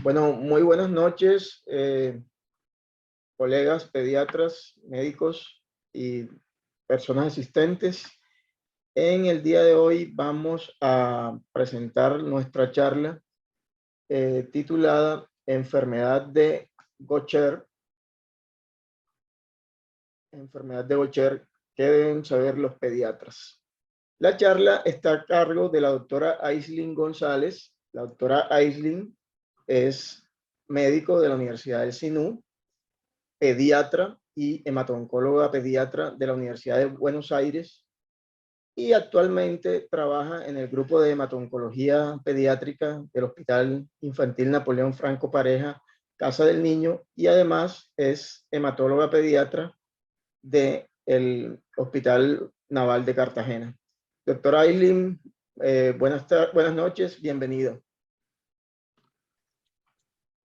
Bueno, muy buenas noches, colegas, pediatras, médicos y personas asistentes. En el día de hoy vamos a presentar nuestra charla titulada Enfermedad de Gaucher. Enfermedad de Gaucher, ¿qué deben saber los pediatras? La charla está a cargo de la doctora Aislinn González. La doctora Aislinn es médico de la Universidad del SINU, pediatra y hematoncóloga pediatra de la Universidad de Buenos Aires, y actualmente trabaja en el grupo de hematoncología pediátrica del Hospital Infantil Napoleón Franco Pareja, Casa del Niño, y además es hematóloga pediatra del Hospital Naval de Cartagena. Doctora Aislinn, buenas noches, bienvenido.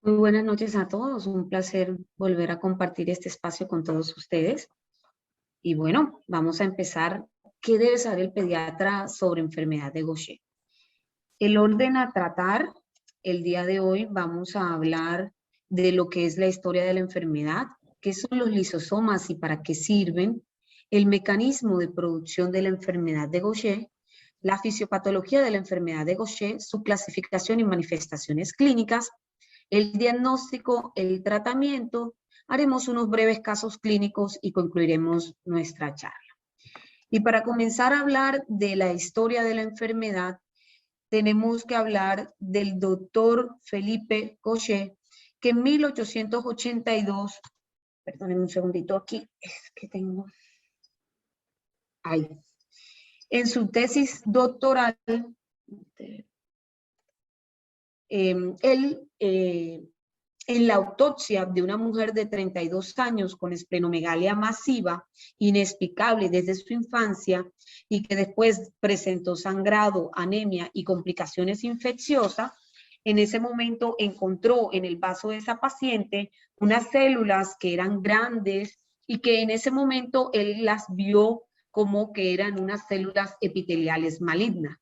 Muy buenas noches a todos, un placer volver a compartir este espacio con todos ustedes. Y bueno, vamos a empezar. ¿Qué debe saber el pediatra sobre enfermedad de Gaucher? El orden a tratar, el día de hoy vamos a hablar de lo que es la historia de la enfermedad, qué son los lisosomas y para qué sirven, el mecanismo de producción de la enfermedad de Gaucher, la fisiopatología de la enfermedad de Gaucher, su clasificación y manifestaciones clínicas, el diagnóstico, el tratamiento, haremos unos breves casos clínicos y concluiremos nuestra charla. Y para comenzar a hablar de la historia de la enfermedad, tenemos que hablar del doctor Felipe Gaucher, que en 1882, perdónenme un segundito aquí, es que tengo, ahí, en su tesis doctoral, en la autopsia de una mujer de 32 años con esplenomegalia masiva, inexplicable desde su infancia y que después presentó sangrado, anemia y complicaciones infecciosas, en ese momento encontró en el vaso de esa paciente unas células que eran grandes y que en ese momento él las vio como que eran unas células epiteliales malignas.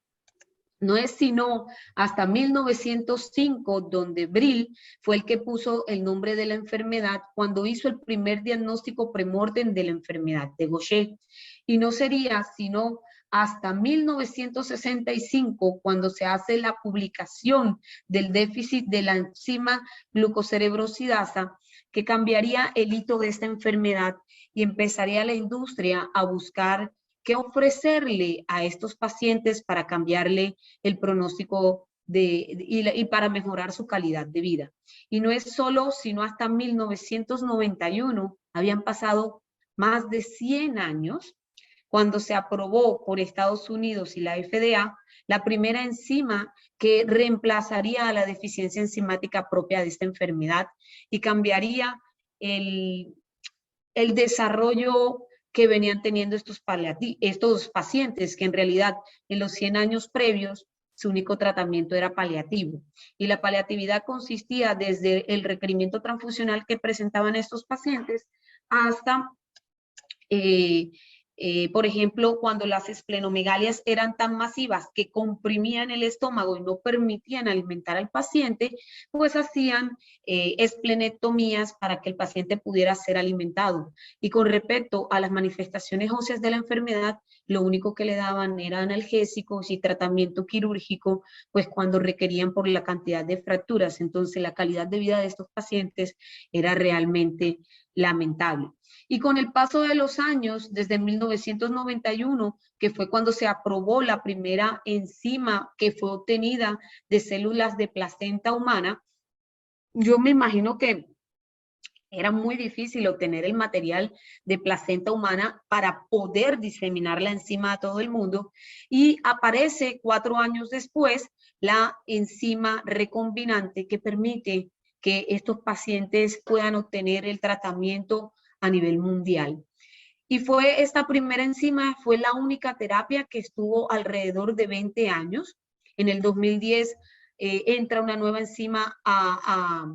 No es sino hasta 1905 donde Brill fue el que puso el nombre de la enfermedad cuando hizo el primer diagnóstico premortem de la enfermedad de Gaucher. Y no sería sino hasta 1965 cuando se hace la publicación del déficit de la enzima glucocerebrosidasa que cambiaría el hito de esta enfermedad y empezaría la industria a buscar qué ofrecerle a estos pacientes para cambiarle el pronóstico y para mejorar su calidad de vida. Y no es solo, sino hasta 1991, habían pasado más de 100 años, cuando se aprobó por Estados Unidos y la FDA la primera enzima que reemplazaría a la deficiencia enzimática propia de esta enfermedad y cambiaría el desarrollo que venían teniendo estos pacientes, que en realidad en los 100 años previos su único tratamiento era paliativo. Y la paliatividad consistía desde el requerimiento transfusional que presentaban estos pacientes hasta, por ejemplo, cuando las esplenomegalias eran tan masivas que comprimían el estómago y no permitían alimentar al paciente, pues hacían esplenectomías para que el paciente pudiera ser alimentado. Y con respecto a las manifestaciones óseas de la enfermedad, lo único que le daban eran analgésicos y tratamiento quirúrgico, pues cuando requerían por la cantidad de fracturas. Entonces la calidad de vida de estos pacientes era realmente lamentable. Y con el paso de los años, desde 1991, que fue cuando se aprobó la primera enzima que fue obtenida de células de placenta humana, yo me imagino que era muy difícil obtener el material de placenta humana para poder diseminar la enzima a todo el mundo, y aparece 4 años después la enzima recombinante que permite que estos pacientes puedan obtener el tratamiento a nivel mundial. Y fue esta primera enzima, fue la única terapia que estuvo alrededor de 20 años. En el 2010 entra una nueva enzima a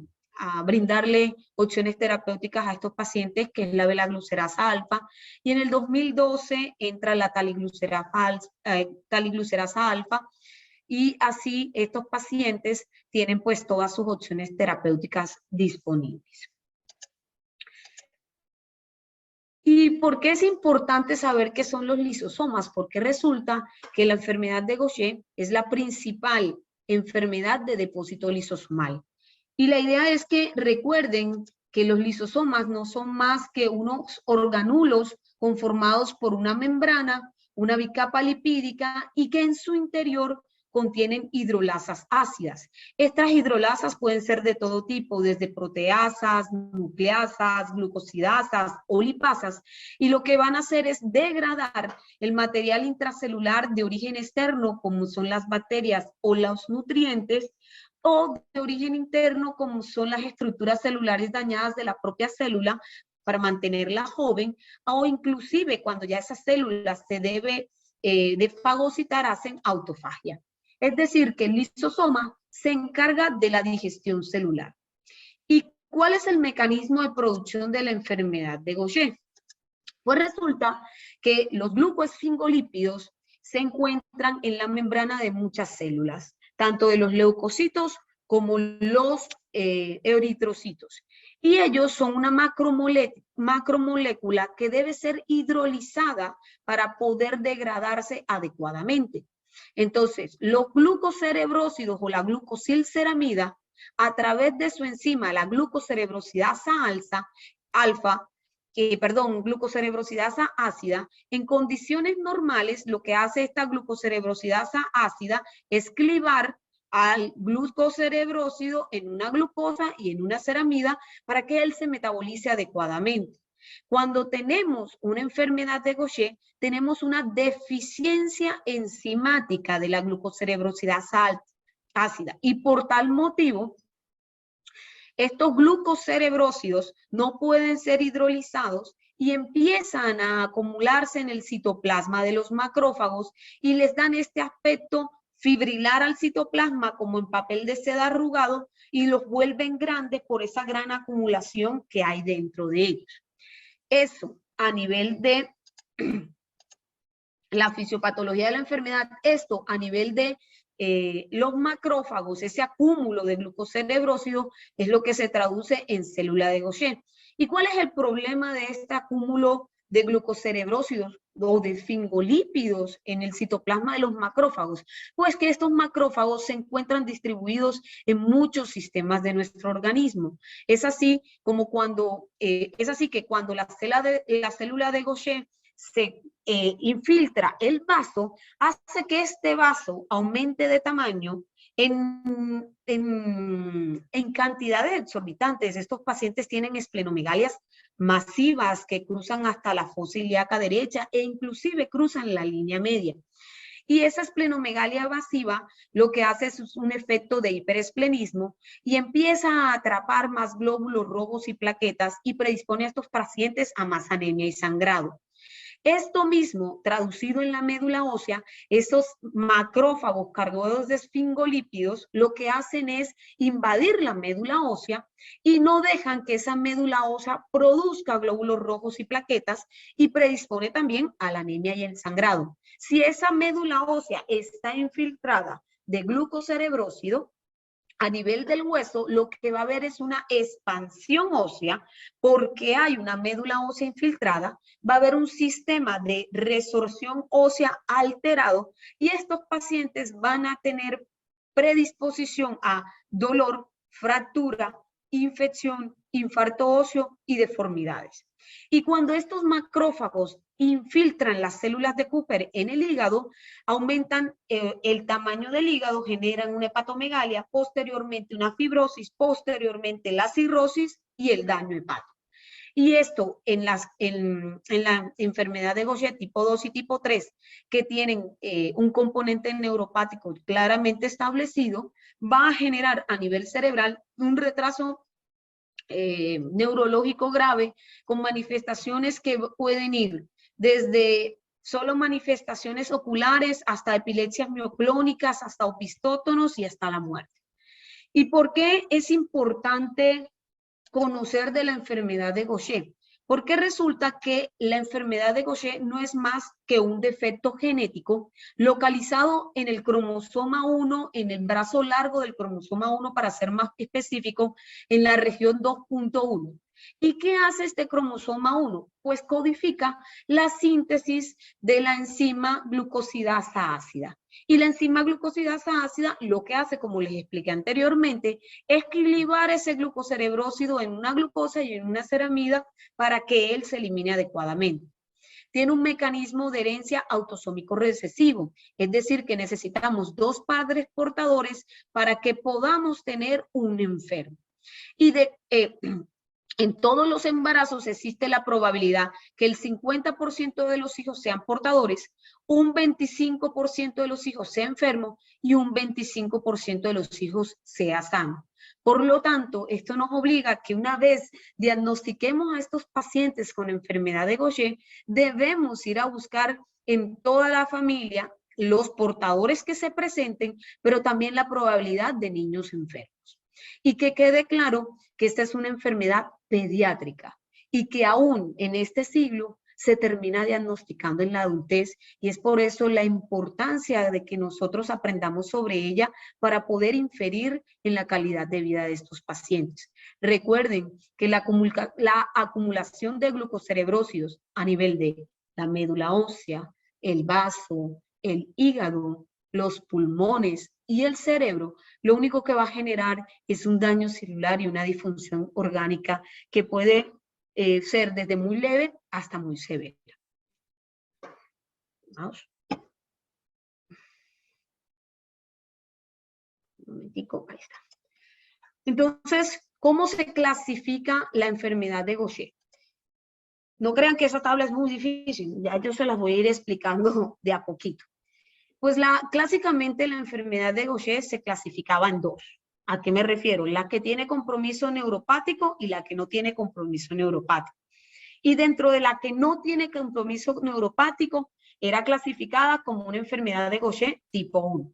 brindarle opciones terapéuticas a estos pacientes, que es la velaglucerasa alfa, y en el 2012 entra la taliglucerasa alfa, y así estos pacientes tienen pues todas sus opciones terapéuticas disponibles. ¿Y por qué es importante saber qué son los lisosomas? Porque resulta que la enfermedad de Gaucher es la principal enfermedad de depósito lisosomal. Y la idea es que recuerden que los lisosomas no son más que unos organulos conformados por una membrana, una bicapa lipídica y que en su interior contienen hidrolasas ácidas. Estas hidrolasas pueden ser de todo tipo, desde proteasas, nucleasas, glucosidasas o lipasas, y lo que van a hacer es degradar el material intracelular de origen externo, como son las bacterias o los nutrientes, o de origen interno, como son las estructuras celulares dañadas de la propia célula, para mantenerla joven, o inclusive cuando ya esa célula se debe de fagocitar, hacen autofagia. Es decir, que el lisosoma se encarga de la digestión celular. ¿Y cuál es el mecanismo de producción de la enfermedad de Gaucher? Pues resulta que los glucoesfingolípidos se encuentran en la membrana de muchas células, tanto de los leucocitos como los eritrocitos. Y ellos son una macromolécula que debe ser hidrolizada para poder degradarse adecuadamente. Entonces, los glucocerebrósidos o la glucosilceramida, a través de su enzima, la glucocerebrosidasa glucocerebrosidasa ácida, en condiciones normales, lo que hace esta glucocerebrosidasa ácida es clivar al glucocerebrósido en una glucosa y en una ceramida para que él se metabolice adecuadamente. Cuando tenemos una enfermedad de Gaucher, tenemos una deficiencia enzimática de la glucocerebrosidasa ácida y por tal motivo, estos glucocerebrósidos no pueden ser hidrolizados y empiezan a acumularse en el citoplasma de los macrófagos y les dan este aspecto fibrilar al citoplasma como en papel de seda arrugado y los vuelven grandes por esa gran acumulación que hay dentro de ellos. Eso a nivel de la fisiopatología de la enfermedad, esto a nivel de los macrófagos, ese acúmulo de glucocerebrósidos es lo que se traduce en célula de Gaucher. ¿Y cuál es el problema de este acúmulo de glucocerebrósidos o de esfingolípidos en el citoplasma de los macrófagos? Pues que estos macrófagos se encuentran distribuidos en muchos sistemas de nuestro organismo. Es así como que cuando la célula de Gaucher se infiltra el vaso, hace que este vaso aumente de tamaño en cantidades exorbitantes. Estos pacientes tienen esplenomegalias masivas que cruzan hasta la fosa ilíaca derecha e inclusive cruzan la línea media. Y esa esplenomegalia masiva lo que hace es un efecto de hiperesplenismo y empieza a atrapar más glóbulos rojos y plaquetas y predispone a estos pacientes a más anemia y sangrado. Esto mismo, traducido en la médula ósea, esos macrófagos cargados de esfingolípidos, lo que hacen es invadir la médula ósea y no dejan que esa médula ósea produzca glóbulos rojos y plaquetas y predispone también a la anemia y el sangrado. Si esa médula ósea está infiltrada de glucocerebrósido, a nivel del hueso, lo que va a haber es una expansión ósea, porque hay una médula ósea infiltrada, va a haber un sistema de resorción ósea alterado y estos pacientes van a tener predisposición a dolor, fractura, infección, infarto óseo y deformidades. Y cuando estos macrófagos infiltran las células de Cooper en el hígado, aumentan el tamaño del hígado, generan una hepatomegalia, posteriormente una fibrosis, posteriormente la cirrosis y el daño hepático. Y esto en la enfermedad de Gaucher tipo 2 y tipo 3, que tienen un componente neuropático claramente establecido, va a generar a nivel cerebral un retraso neurológico grave con manifestaciones que pueden ir desde solo manifestaciones oculares hasta epilepsias mioclónicas, hasta opistótonos y hasta la muerte. ¿Y por qué es importante conocer de la enfermedad de Gaucher? Porque resulta que la enfermedad de Gaucher no es más que un defecto genético localizado en el cromosoma 1, en el brazo largo del cromosoma 1, para ser más específico, en la región 2.1. ¿Y qué hace este cromosoma 1? Pues codifica la síntesis de la enzima glucosidasa ácida. Y la enzima glucosidasa ácida lo que hace, como les expliqué anteriormente, es equilibrar ese glucocerebrósido en una glucosa y en una ceramida para que él se elimine adecuadamente. Tiene un mecanismo de herencia autosómico recesivo, es decir, que necesitamos 2 padres portadores para que podamos tener un enfermo. Y en todos los embarazos existe la probabilidad que el 50% de los hijos sean portadores, un 25% de los hijos sea enfermo y un 25% de los hijos sea sano. Por lo tanto, esto nos obliga a que una vez diagnostiquemos a estos pacientes con enfermedad de Gaucher, debemos ir a buscar en toda la familia los portadores que se presenten, pero también la probabilidad de niños enfermos. Y que quede claro que esta es una enfermedad pediátrica y que aún en este siglo se termina diagnosticando en la adultez, y es por eso la importancia de que nosotros aprendamos sobre ella para poder inferir en la calidad de vida de estos pacientes. Recuerden que la acumulación de glucocerebrósidos a nivel de la médula ósea, el vaso, el hígado, los pulmones y el cerebro, lo único que va a generar es un daño celular y una disfunción orgánica que puede ser desde muy leve hasta muy severa. Vamos. Un momentico, ahí está. Entonces, ¿cómo se clasifica la enfermedad de Gaucher? No crean que esa tabla es muy difícil, ya yo se las voy a ir explicando de a poquito. Pues clásicamente la enfermedad de Gaucher se clasificaba en 2. ¿A qué me refiero? La que tiene compromiso neuropático y la que no tiene compromiso neuropático. Y dentro de la que no tiene compromiso neuropático, era clasificada como una enfermedad de Gaucher tipo 1.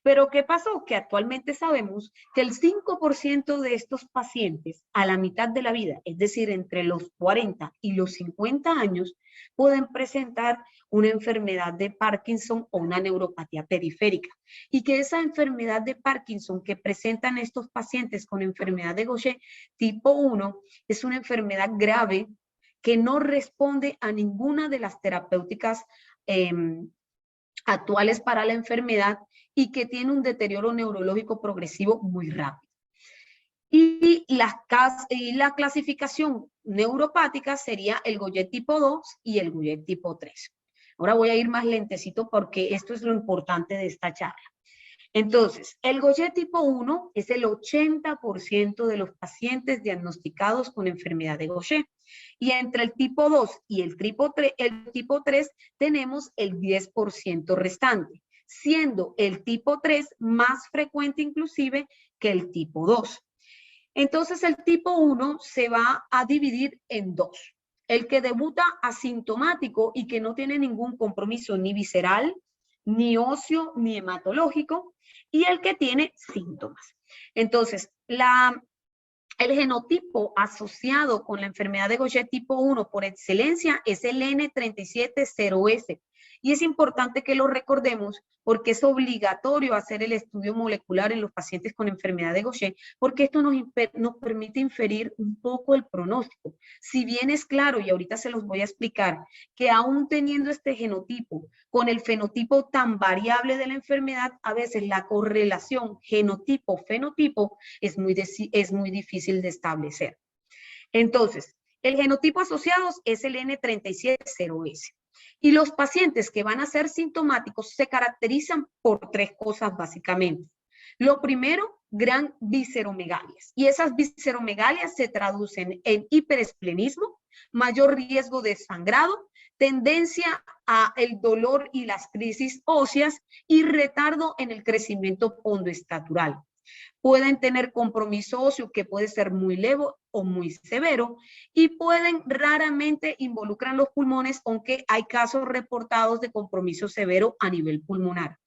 Pero ¿qué pasó? Que actualmente sabemos que el 5% de estos pacientes a la mitad de la vida, es decir, entre los 40 y los 50 años, pueden presentar una enfermedad de Parkinson o una neuropatía periférica. Y que esa enfermedad de Parkinson que presentan estos pacientes con enfermedad de Gaucher tipo 1 es una enfermedad grave que no responde a ninguna de las terapéuticas actuales para la enfermedad y que tiene un deterioro neurológico progresivo muy rápido. Y la clasificación neuropática sería el Gaucher tipo 2 y el Gaucher tipo 3. Ahora voy a ir más lentecito porque esto es lo importante de esta charla. Entonces, el Gaucher tipo 1 es el 80% de los pacientes diagnosticados con enfermedad de Gaucher. Y entre el tipo 2 y el tipo 3 tenemos el 10% restante, siendo el tipo 3 más frecuente inclusive que el tipo 2. Entonces, el tipo 1 se va a dividir en 2. El que debuta asintomático y que no tiene ningún compromiso ni visceral, ni óseo, ni hematológico, y el que tiene síntomas. Entonces, el genotipo asociado con la enfermedad de Gaucher tipo 1 por excelencia es el N370S. Y es importante que lo recordemos porque es obligatorio hacer el estudio molecular en los pacientes con enfermedad de Gaucher, porque esto nos permite inferir un poco el pronóstico. Si bien es claro, y ahorita se los voy a explicar, que aún teniendo este genotipo con el fenotipo tan variable de la enfermedad, a veces la correlación genotipo-fenotipo es muy difícil de establecer. Entonces, el genotipo asociado es el N370S. Y los pacientes que van a ser sintomáticos se caracterizan por 3 cosas básicamente. Lo primero, gran visceromegalias. Y esas visceromegalias se traducen en hiperesplenismo, mayor riesgo de sangrado, tendencia a el dolor y las crisis óseas y retardo en el crecimiento pondoestatural. Pueden tener compromiso óseo que puede ser muy leve o muy severo y raramente involucran los pulmones, aunque hay casos reportados de compromiso severo a nivel pulmonar.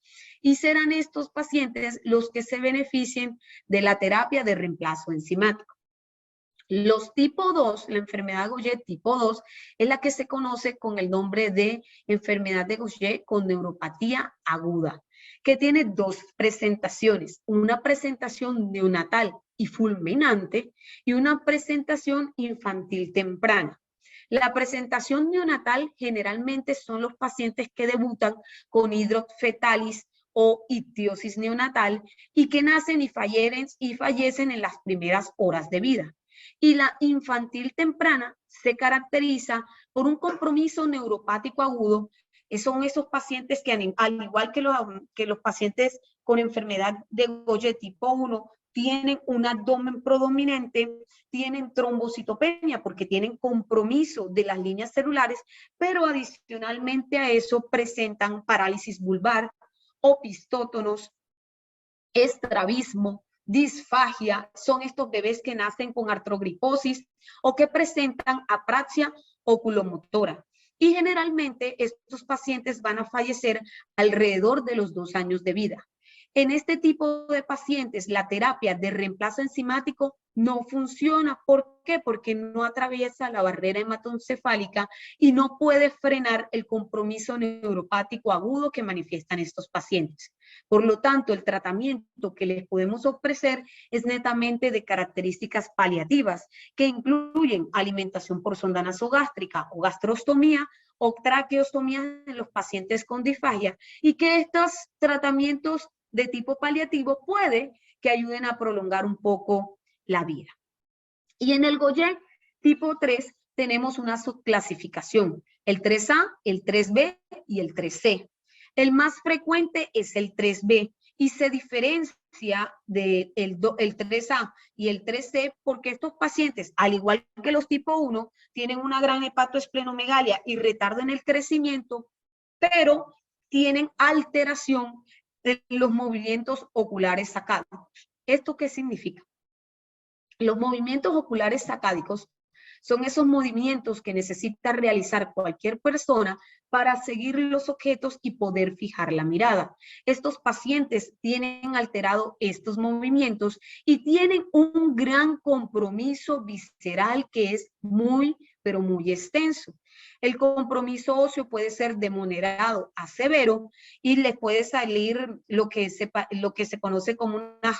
Y serán estos pacientes los que se beneficien de la terapia de reemplazo enzimático. Los tipo 2, la enfermedad de Gaucher tipo 2, es la que se conoce con el nombre de enfermedad de Gaucher con neuropatía aguda, que tiene dos presentaciones, una presentación neonatal y fulminante y una presentación infantil temprana. La presentación neonatal generalmente son los pacientes que debutan con hidrofetalis o ictiosis neonatal y que nacen y fallecen en las primeras horas de vida. Y la infantil temprana se caracteriza por un compromiso neuropático agudo. Son esos pacientes que, al igual que los pacientes con enfermedad de Gaucher tipo 1, tienen un abdomen predominante, tienen trombocitopenia porque tienen compromiso de las líneas celulares, pero adicionalmente a eso presentan parálisis vulvar, opistótonos, estrabismo, disfagia, son estos bebés que nacen con artrogriposis o que presentan apraxia oculomotora. Y generalmente estos pacientes van a fallecer alrededor de los 2 años de vida. En este tipo de pacientes, la terapia de reemplazo enzimático no funciona. ¿Por qué? Porque no atraviesa la barrera hematoencefálica y no puede frenar el compromiso neuropático agudo que manifiestan estos pacientes. Por lo tanto, el tratamiento que les podemos ofrecer es netamente de características paliativas, que incluyen alimentación por sonda nasogástrica o gastrostomía o traqueostomía en los pacientes con disfagia, y que estos tratamientos de tipo paliativo puede que ayuden a prolongar un poco la vida. Y en el Gaucher tipo 3 tenemos una subclasificación, el 3A, el 3B y el 3C. El más frecuente es el 3B y se diferencia del 3A y el 3C porque estos pacientes, al igual que los tipo 1, tienen una gran hepatoesplenomegalia y retardo en el crecimiento, pero tienen alteración de los movimientos oculares sacádicos. ¿Esto qué significa? Los movimientos oculares sacádicos son esos movimientos que necesita realizar cualquier persona para seguir los objetos y poder fijar la mirada. Estos pacientes tienen alterado estos movimientos y tienen un gran compromiso visceral que es muy, pero muy extenso. El compromiso óseo puede ser de moderado a severo y les puede salir lo que se conoce como una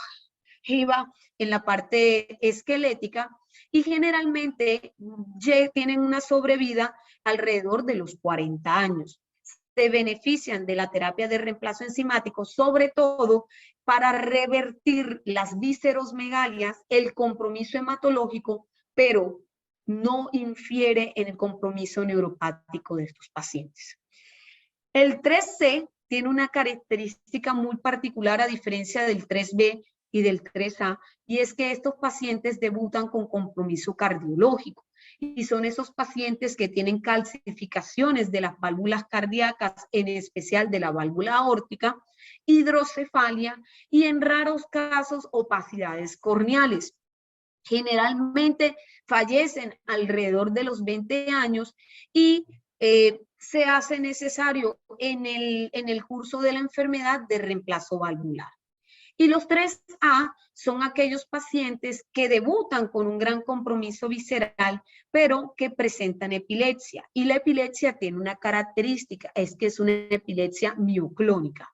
jiba en la parte esquelética y generalmente tienen una sobrevida alrededor de los 40 años. Se benefician de la terapia de reemplazo enzimático, sobre todo para revertir las viscerosmegalias, el compromiso hematológico, pero no infiere en el compromiso neuropático de estos pacientes. El 3C tiene una característica muy particular a diferencia del 3B y del 3A, y es que estos pacientes debutan con compromiso cardiológico y son esos pacientes que tienen calcificaciones de las válvulas cardíacas, en especial de la válvula aórtica, hidrocefalia y en raros casos opacidades corneales. Generalmente fallecen alrededor de los 20 años y se hace necesario en el curso de la enfermedad de reemplazo valvular. Y los 3A son aquellos pacientes que debutan con un gran compromiso visceral, pero que presentan epilepsia. Y la epilepsia tiene una característica, es que es una epilepsia mioclónica.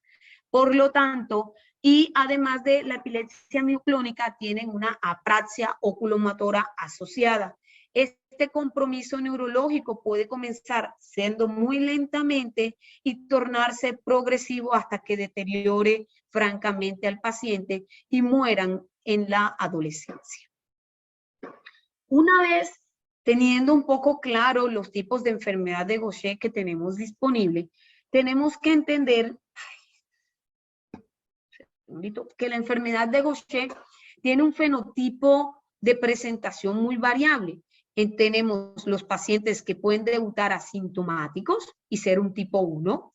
Por lo tanto, y además de la epilepsia mioclónica, tienen una apraxia oculomotora asociada. Este compromiso neurológico puede comenzar siendo muy lentamente y tornarse progresivo hasta que deteriore francamente al paciente y mueran en la adolescencia. Una vez teniendo un poco claro los tipos de enfermedad de Gaucher que tenemos disponible, tenemos que entender que la enfermedad de Gaucher tiene un fenotipo de presentación muy variable. Tenemos los pacientes que pueden debutar asintomáticos y ser un tipo 1,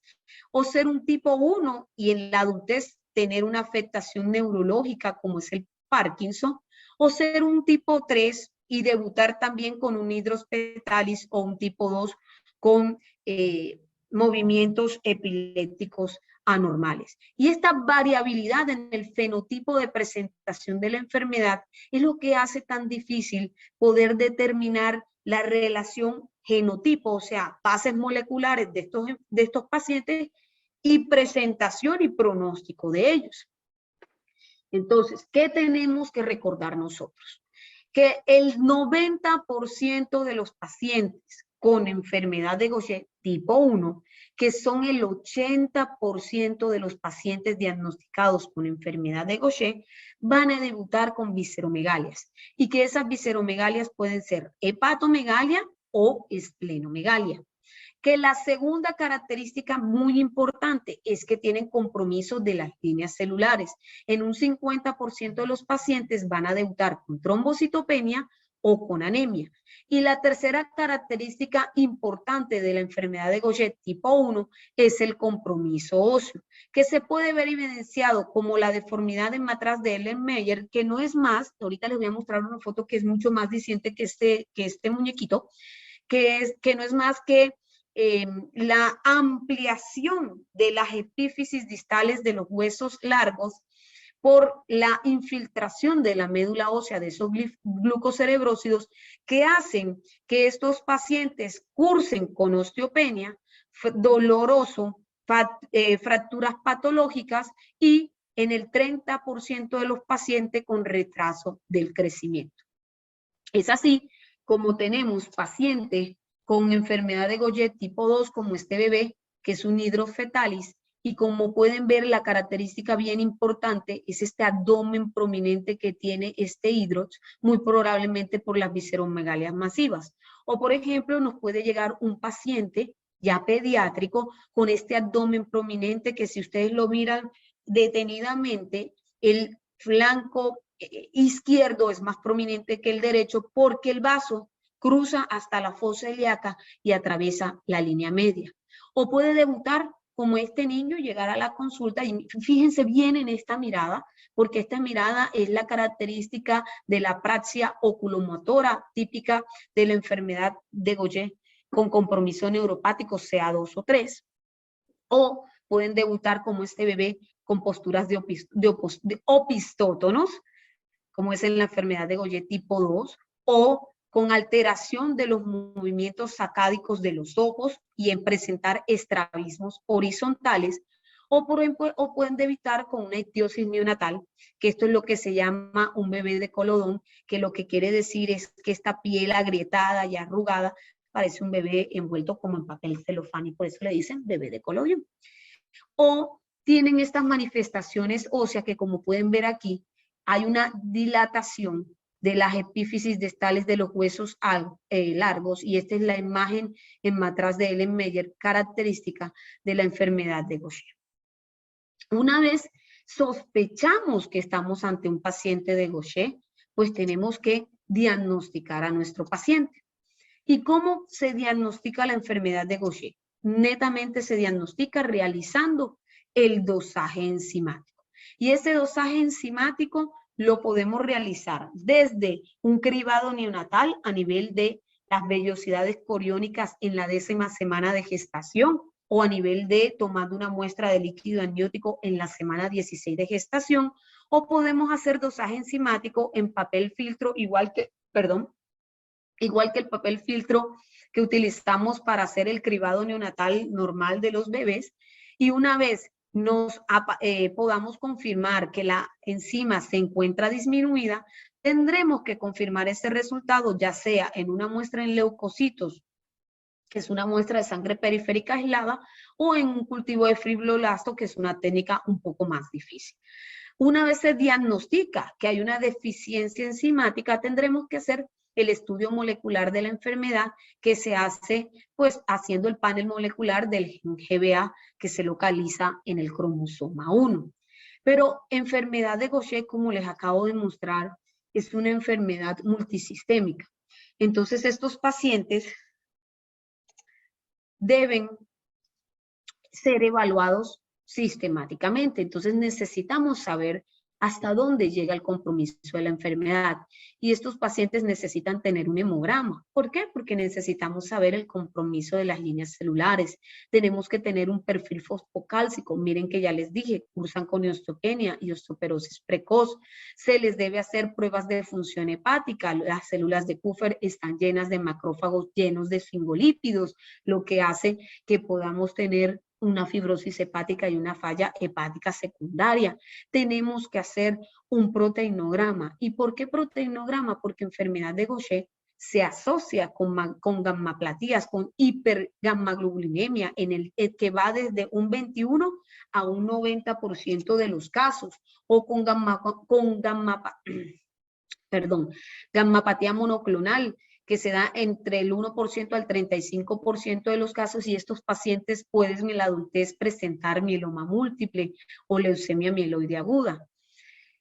o ser un tipo 1 y en la adultez tener una afectación neurológica como es el Parkinson, o ser un tipo 3 y debutar también con un hidrospetalis o un tipo 2 con movimientos epilépticos anormales. Y esta variabilidad en el fenotipo de presentación de la enfermedad es lo que hace tan difícil poder determinar la relación genotipo, o sea, bases moleculares de estos pacientes y presentación y pronóstico de ellos. Entonces, ¿qué tenemos que recordar nosotros? Que el 90% de los pacientes con enfermedad de Gaucher tipo 1, que son el 80% de los pacientes diagnosticados con enfermedad de Gaucher, van a debutar con visceromegalias y que esas visceromegalias pueden ser hepatomegalia o esplenomegalia. Que la segunda característica muy importante es que tienen compromiso de las líneas celulares. En un 50% de los pacientes van a debutar con trombocitopenia o con anemia. Y la tercera característica importante de la enfermedad de Gaucher tipo 1 es el compromiso óseo, que se puede ver evidenciado como la deformidad en matraz de Erlenmeyer, que no es más, ahorita les voy a mostrar una foto que es mucho más diciente que este muñequito, que no es más que la ampliación de las epífisis distales de los huesos largos por la infiltración de la médula ósea de esos glucocerebrósidos que hacen que estos pacientes cursen con osteopenia, doloroso, fracturas patológicas y en el 30% de los pacientes con retraso del crecimiento. Es así como tenemos pacientes con enfermedad de Gaucher tipo 2, como este bebé, que es un hidrofetalis, y como pueden ver, la característica bien importante es este abdomen prominente que tiene este hidrox, muy probablemente por las visceromegalias masivas. O, por ejemplo, nos puede llegar un paciente ya pediátrico con este abdomen prominente que, si ustedes lo miran detenidamente, el flanco izquierdo es más prominente que el derecho porque el vaso cruza hasta la fosa ilíaca y atraviesa la línea media. O puede debutar como este niño, llegar a la consulta, y fíjense bien en esta mirada, porque esta mirada es la característica de la apraxia oculomotora típica de la enfermedad de Gaucher con compromiso neuropático CA2 o 3. O pueden debutar como este bebé con posturas de opistótonos, como es en la enfermedad de Gaucher tipo 2, o con alteración de los movimientos sacádicos de los ojos y en presentar estrabismos horizontales, o pueden debutar con una ictiosis neonatal, que esto es lo que se llama un bebé de colodón, que lo que quiere decir es que esta piel agrietada y arrugada parece un bebé envuelto como en papel celofán, y por eso le dicen bebé de colodión. O tienen estas manifestaciones óseas que, como pueden ver aquí, hay una dilatación de las epífisis distales de los huesos largos, y esta es la imagen en matraz de Erlenmeyer, característica de la enfermedad de Gaucher. Una vez sospechamos que estamos ante un paciente de Gaucher, pues tenemos que diagnosticar a nuestro paciente. ¿Y cómo se diagnostica la enfermedad de Gaucher? Netamente se diagnostica realizando el dosaje enzimático. Y ese dosaje enzimático lo podemos realizar desde un cribado neonatal a nivel de las vellosidades coriónicas en la 10ª semana de gestación, o a nivel de tomando una muestra de líquido amniótico en la semana 16 de gestación, o podemos hacer dosaje enzimático en papel filtro, igual que el papel filtro que utilizamos para hacer el cribado neonatal normal de los bebés. Y una vez podamos confirmar que la enzima se encuentra disminuida, tendremos que confirmar ese resultado, ya sea en una muestra en leucocitos, que es una muestra de sangre periférica aislada, o en un cultivo de fibroblasto, que es una técnica un poco más difícil. Una vez se diagnostica que hay una deficiencia enzimática, tendremos que hacer el estudio molecular de la enfermedad, que se hace pues haciendo el panel molecular del gen GBA, que se localiza en el cromosoma 1. Pero enfermedad de Gaucher, como les acabo de mostrar, es una enfermedad multisistémica. Entonces estos pacientes deben ser evaluados sistemáticamente. Entonces necesitamos saber hasta dónde llega el compromiso de la enfermedad. Y estos pacientes necesitan tener un hemograma. ¿Por qué? Porque necesitamos saber el compromiso de las líneas celulares. Tenemos que tener un perfil fosfocálcico. Miren que ya les dije, cursan con osteopenia y osteoporosis precoz. Se les debe hacer pruebas de función hepática. Las células de Kupffer están llenas de macrófagos llenos de sfingolípidos, lo que hace que podamos tener una fibrosis hepática y una falla hepática secundaria. Tenemos que hacer un proteinograma. ¿Y por qué proteinograma? Porque enfermedad de Gaucher se asocia con gammaplatías, con hipergammaglobulinemia, que va desde un 21 a un 90% de los casos, o con gammapatía monoclonal, que se da entre el 1% al 35% de los casos, y estos pacientes pueden en la adultez presentar mieloma múltiple o leucemia mieloide aguda.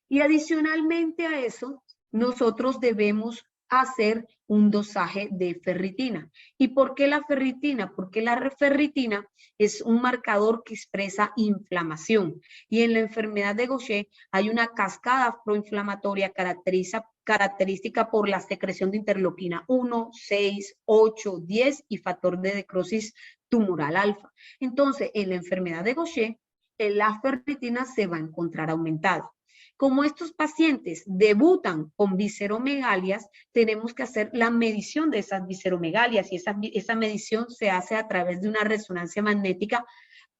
Y adicionalmente a eso, nosotros debemos hacer un dosaje de ferritina. ¿Y por qué la ferritina? Porque la ferritina es un marcador que expresa inflamación. Y en la enfermedad de Gaucher hay una cascada proinflamatoria característica por la secreción de interleuquina 1, 6, 8, 10 y factor de necrosis tumoral alfa. Entonces, en la enfermedad de Gaucher, la ferritina se va a encontrar aumentada. Como estos pacientes debutan con visceromegalias, tenemos que hacer la medición de esas visceromegalias, y esa medición se hace a través de una resonancia magnética.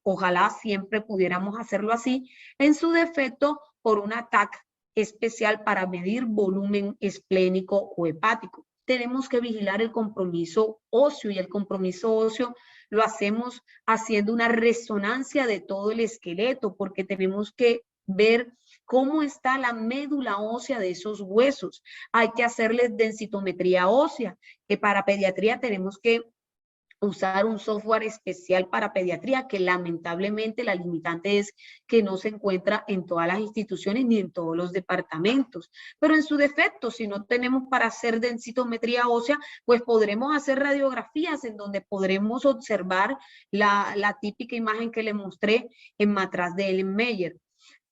Ojalá siempre pudiéramos hacerlo así. En su defecto, por una TAC especial para medir volumen esplénico o hepático. Tenemos que vigilar el compromiso óseo, y el compromiso óseo lo hacemos haciendo una resonancia de todo el esqueleto, porque tenemos que ver cómo está la médula ósea de esos huesos. Hay que hacerles densitometría ósea, que para pediatría tenemos que usar un software especial para pediatría, que lamentablemente la limitante es que no se encuentra en todas las instituciones ni en todos los departamentos. Pero en su defecto, si no tenemos para hacer densitometría ósea, pues podremos hacer radiografías en donde podremos observar la típica imagen que le mostré en Matraz de Ellenmeyer.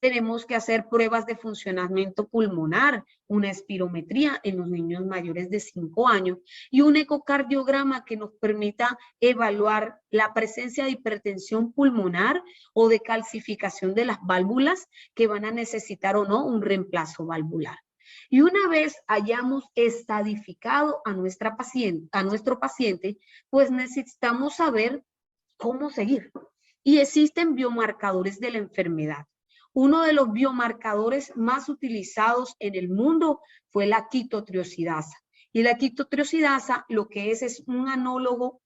Tenemos que hacer pruebas de funcionamiento pulmonar, una espirometría en los niños mayores de 5 años y un ecocardiograma que nos permita evaluar la presencia de hipertensión pulmonar o de calcificación de las válvulas que van a necesitar o no un reemplazo valvular. Y una vez hayamos estadificado a nuestro paciente, pues necesitamos saber cómo seguir. Y existen biomarcadores de la enfermedad. Uno de los biomarcadores más utilizados en el mundo fue la quitotriosidasa. Y la quitotriosidasa lo que es un análogo,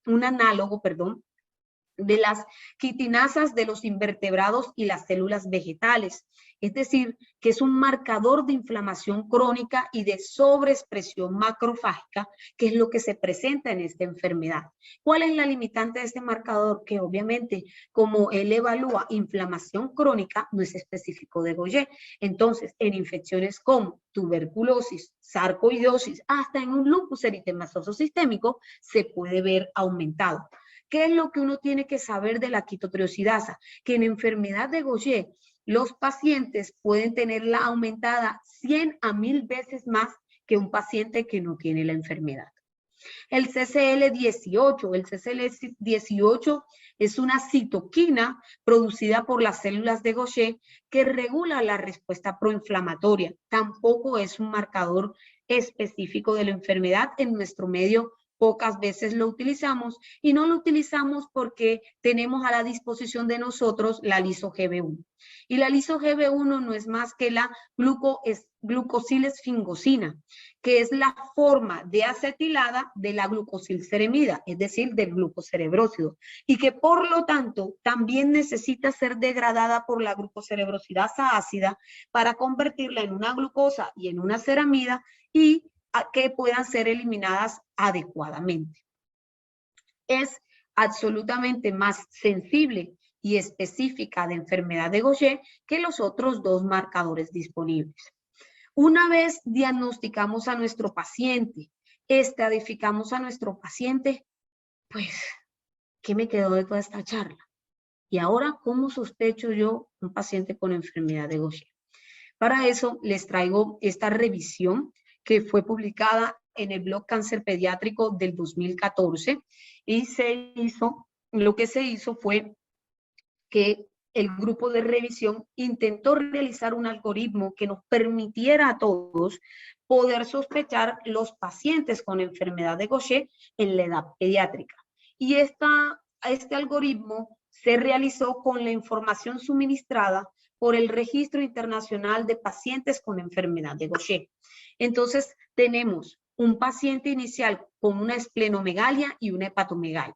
de las quitinasas de los invertebrados y las células vegetales. Es decir, que es un marcador de inflamación crónica y de sobreexpresión macrofágica, que es lo que se presenta en esta enfermedad. ¿Cuál es la limitante de este marcador? Que obviamente, como él evalúa inflamación crónica, no es específico de Gaucher. Entonces, en infecciones como tuberculosis, sarcoidosis, hasta en un lupus eritematoso sistémico, se puede ver aumentado. ¿Qué es lo que uno tiene que saber de la quitotriosidasa? Que en enfermedad de Gaucher, los pacientes pueden tenerla aumentada 100 a 1000 veces más que un paciente que no tiene la enfermedad. El CCL18 es una citoquina producida por las células de Gaucher que regula la respuesta proinflamatoria. Tampoco es un marcador específico de la enfermedad. En nuestro medio pocas veces lo utilizamos, y no lo utilizamos porque tenemos a la disposición de nosotros la liso-GB1. Y la liso-GB1 no es más que la glucosilesfingosina, que es la forma de acetilada de la glucosilceramida, es decir, del glucocerebrósido, y que por lo tanto también necesita ser degradada por la glucocerebrosidasa ácida para convertirla en una glucosa y en una ceramida, y que puedan ser eliminadas adecuadamente. Es absolutamente más sensible y específica de enfermedad de Gaucher que los otros dos marcadores disponibles. Una vez diagnosticamos a nuestro paciente, estadificamos a nuestro paciente, pues, ¿qué me quedó de toda esta charla? Y ahora, ¿cómo sospecho yo un paciente con enfermedad de Gaucher? Para eso les traigo esta revisión que fue publicada en el blog Cáncer Pediátrico del 2014 y lo que se hizo fue que el grupo de revisión intentó realizar un algoritmo que nos permitiera a todos poder sospechar los pacientes con enfermedad de Gaucher en la edad pediátrica. Y este algoritmo se realizó con la información suministrada por el Registro Internacional de Pacientes con Enfermedad de Gaucher. Entonces, tenemos un paciente inicial con una esplenomegalia y una hepatomegalia.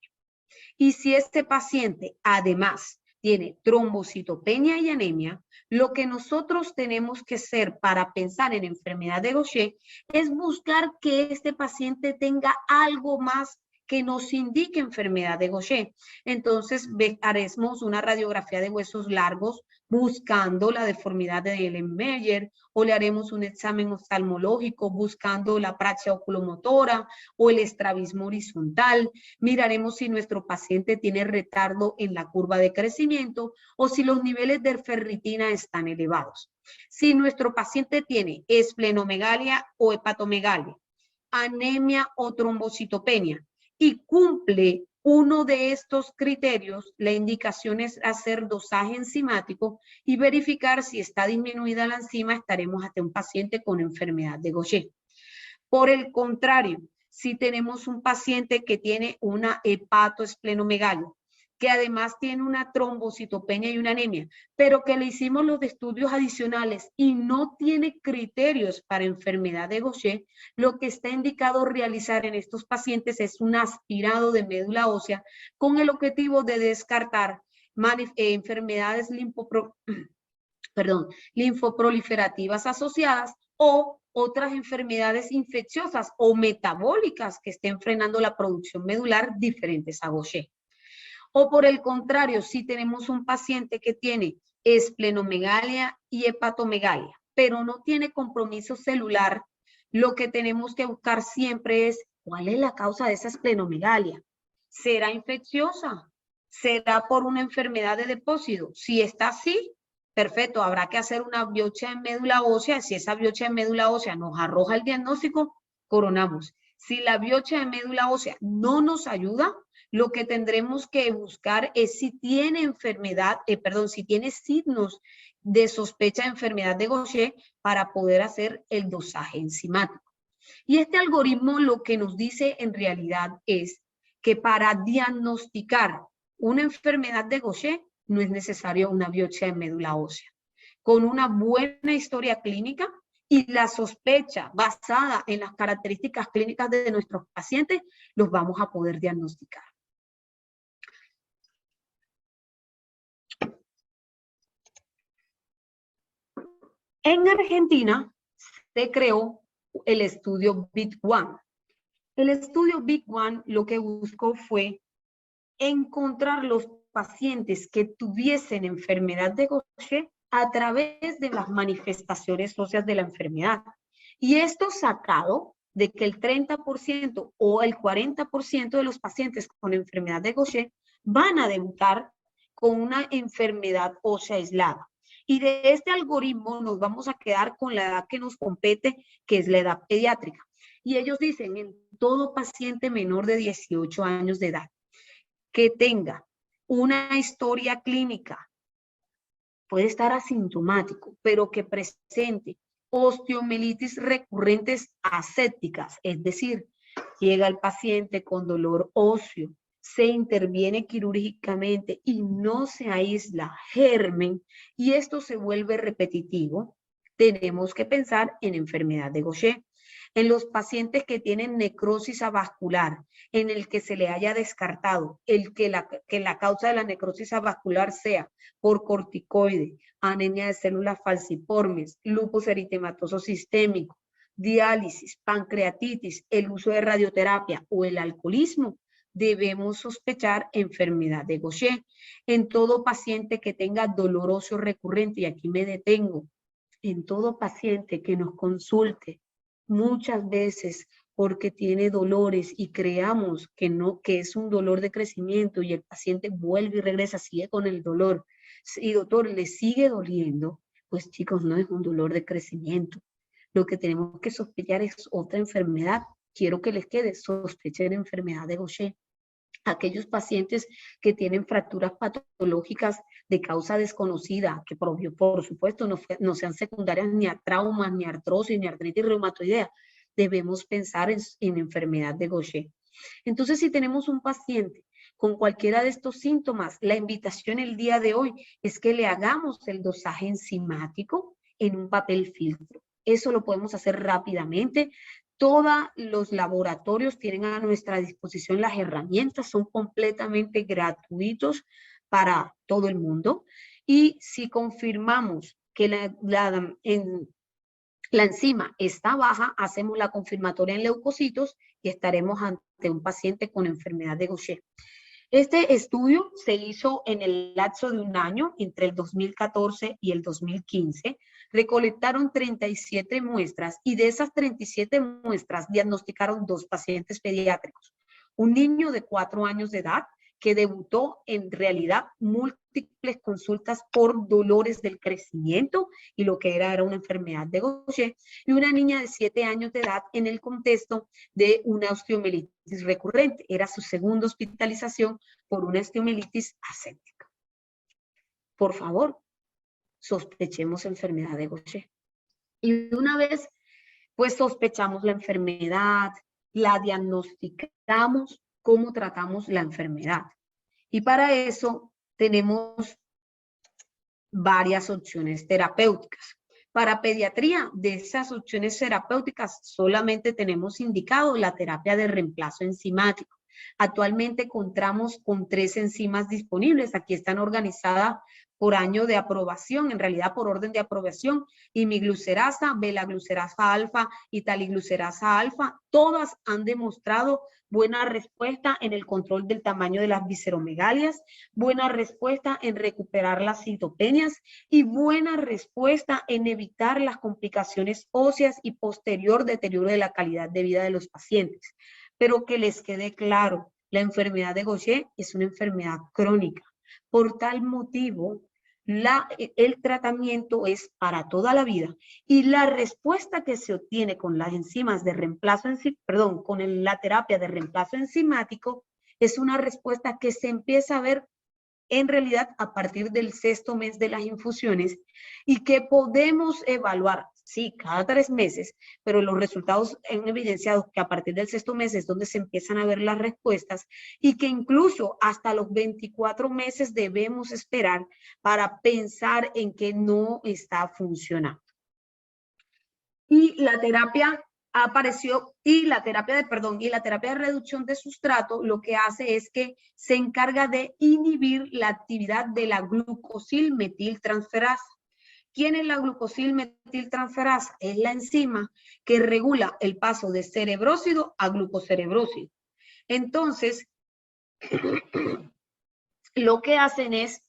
Y si este paciente, además, tiene trombocitopenia y anemia, lo que nosotros tenemos que hacer para pensar en enfermedad de Gaucher es buscar que este paciente tenga algo más que nos indique enfermedad de Gaucher. Entonces, haremos una radiografía de huesos largos buscando la deformidad de Ellen-Meyer, o le haremos un examen oftalmológico buscando la apraxia oculomotora o el estrabismo horizontal. Miraremos si nuestro paciente tiene retardo en la curva de crecimiento o si los niveles de ferritina están elevados. Si nuestro paciente tiene esplenomegalia o hepatomegalia, anemia o trombocitopenia, y cumple uno de estos criterios, la indicación es hacer dosaje enzimático y verificar si está disminuida la enzima, estaremos ante un paciente con enfermedad de Gaucher. Por el contrario, si tenemos un paciente que tiene una hepatoesplenomegalia, que además tiene una trombocitopenia y una anemia, pero que le hicimos los estudios adicionales y no tiene criterios para enfermedad de Gaucher, lo que está indicado realizar en estos pacientes es un aspirado de médula ósea con el objetivo de descartar enfermedades linfoproliferativas asociadas o otras enfermedades infecciosas o metabólicas que estén frenando la producción medular diferentes a Gaucher. O por el contrario, si tenemos un paciente que tiene esplenomegalia y hepatomegalia, pero no tiene compromiso celular, lo que tenemos que buscar siempre es cuál es la causa de esa esplenomegalia. ¿Será infecciosa? ¿Será por una enfermedad de depósito? Si está así, perfecto, habrá que hacer una biopsia de médula ósea. Si esa biopsia de médula ósea nos arroja el diagnóstico, coronamos. Si la biopsia de médula ósea no nos ayuda, lo que tendremos que buscar es si tiene si tiene signos de sospecha de enfermedad de Gaucher para poder hacer el dosaje enzimático. Y este algoritmo lo que nos dice en realidad es que para diagnosticar una enfermedad de Gaucher no es necesario una biopsia de médula ósea. Con una buena historia clínica y la sospecha basada en las características clínicas de nuestros pacientes, los vamos a poder diagnosticar. En Argentina se creó el estudio Big One. El estudio Big One lo que buscó fue encontrar los pacientes que tuviesen enfermedad de Gaucher a través de las manifestaciones óseas de la enfermedad. Y esto sacado de que el 30% o el 40% de los pacientes con enfermedad de Gaucher van a debutar con una enfermedad ósea aislada. Y de este algoritmo nos vamos a quedar con la edad que nos compete, que es la edad pediátrica. Y ellos dicen, en todo paciente menor de 18 años de edad que tenga una historia clínica, puede estar asintomático, pero que presente osteomielitis recurrentes asépticas, es decir, llega el paciente con dolor óseo, se interviene quirúrgicamente y no se aísla germen y esto se vuelve repetitivo, tenemos que pensar en enfermedad de Gaucher. En los pacientes que tienen necrosis avascular, en el que se le haya descartado que la causa de la necrosis avascular sea por corticoide, anemia de células falciformes, lupus eritematoso sistémico, diálisis, pancreatitis, el uso de radioterapia o el alcoholismo, debemos sospechar enfermedad de Gaucher. En todo paciente que tenga dolor óseo recurrente, y aquí me detengo, en todo paciente que nos consulte muchas veces porque tiene dolores y creamos que es un dolor de crecimiento y el paciente vuelve y regresa, sigue con el dolor y doctor, le sigue doliendo, Pues chicos, no es un dolor de crecimiento. Lo que tenemos que sospechar es otra enfermedad. Quiero que les quede, sospechen enfermedad de Gaucher. Aquellos pacientes que tienen fracturas patológicas de causa desconocida, que por supuesto no sean secundarias ni a traumas, ni a artrosis, ni a artritis reumatoidea, debemos pensar en enfermedad de Gaucher. Entonces, si tenemos un paciente con cualquiera de estos síntomas, la invitación el día de hoy es que le hagamos el dosaje enzimático en un papel filtro. Eso lo podemos hacer rápidamente. Todos los laboratorios tienen a nuestra disposición las herramientas, son completamente gratuitos para todo el mundo. Y si confirmamos que la enzima está baja, hacemos la confirmatoria en leucocitos y estaremos ante un paciente con enfermedad de Gaucher. Este estudio se hizo en el lapso de un año, entre el 2014 y el 2015. Recolectaron 37 muestras y de esas 37 muestras diagnosticaron 2 pacientes pediátricos. Un niño de 4 años de edad que debutó en realidad múltiples consultas por dolores del crecimiento y lo que era una enfermedad de Gaucher, y una niña de 7 años de edad en el contexto de una osteomielitis recurrente. Era su segunda hospitalización por una osteomielitis acéntica. Por favor, sospechemos enfermedad de Gaucher. Y una vez pues sospechamos la enfermedad, la diagnosticamos, cómo tratamos la enfermedad. Y para eso tenemos varias opciones terapéuticas. Para pediatría, de esas opciones terapéuticas, solamente tenemos indicado la terapia de reemplazo enzimático. Actualmente contamos con 3 enzimas disponibles. Aquí están organizadas por año de aprobación, en realidad por orden de aprobación: imiglucerasa, belaglucerasa alfa y taliglucerasa alfa. Todas han demostrado buena respuesta en el control del tamaño de las visceromegalias, buena respuesta en recuperar las citopenias y buena respuesta en evitar las complicaciones óseas y posterior deterioro de la calidad de vida de los pacientes. Pero que les quede claro, la enfermedad de Gaucher es una enfermedad crónica. Por tal motivo, el tratamiento es para toda la vida y la respuesta que se obtiene con las enzimas de reemplazo, con la terapia de reemplazo enzimático, es una respuesta que se empieza a ver en realidad a partir del 6º mes de las infusiones y que podemos evaluar, sí, cada 3 meses, pero los resultados han evidenciado que a partir del 6º mes es donde se empiezan a ver las respuestas y que incluso hasta los 24 meses debemos esperar para pensar en que no está funcionando. Y la terapia apareció, y la terapia de reducción de sustrato lo que hace es que se encarga de inhibir la actividad de la glucosilmetiltransferasa. ¿Quién es la glucosilmetiltransferasa? Es la enzima que regula el paso de cerebrócido a glucocerebrócido. Entonces, lo que hacen es,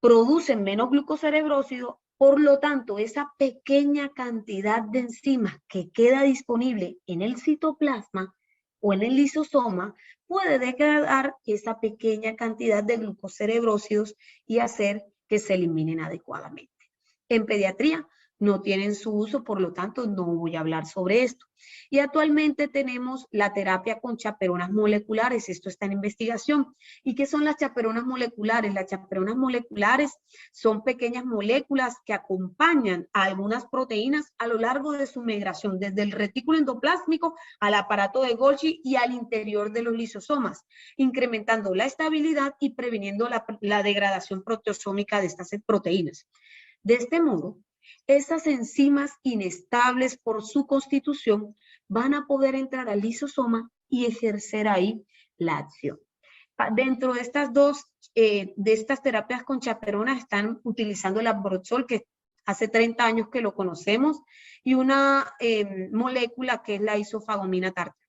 producen menos glucocerebrócido. Por lo tanto, esa pequeña cantidad de enzimas que queda disponible en el citoplasma o en el lisosoma puede degradar esa pequeña cantidad de glucocerebrócidos y hacer que se eliminen adecuadamente. En pediatría no tienen su uso, por lo tanto no voy a hablar sobre esto. Y actualmente tenemos la terapia con chaperonas moleculares. Esto está en investigación. ¿Y qué son las chaperonas moleculares? Las chaperonas moleculares son pequeñas moléculas que acompañan a algunas proteínas a lo largo de su migración, desde el retículo endoplásmico al aparato de Golgi y al interior de los lisosomas, incrementando la estabilidad y previniendo la degradación proteosómica de estas proteínas. De este modo, esas enzimas inestables por su constitución van a poder entrar al lisosoma y ejercer ahí la acción. Dentro de estas terapias con chaperonas están utilizando el Abrozol, que hace 30 años que lo conocemos, y una molécula que es la isofagomina tártara.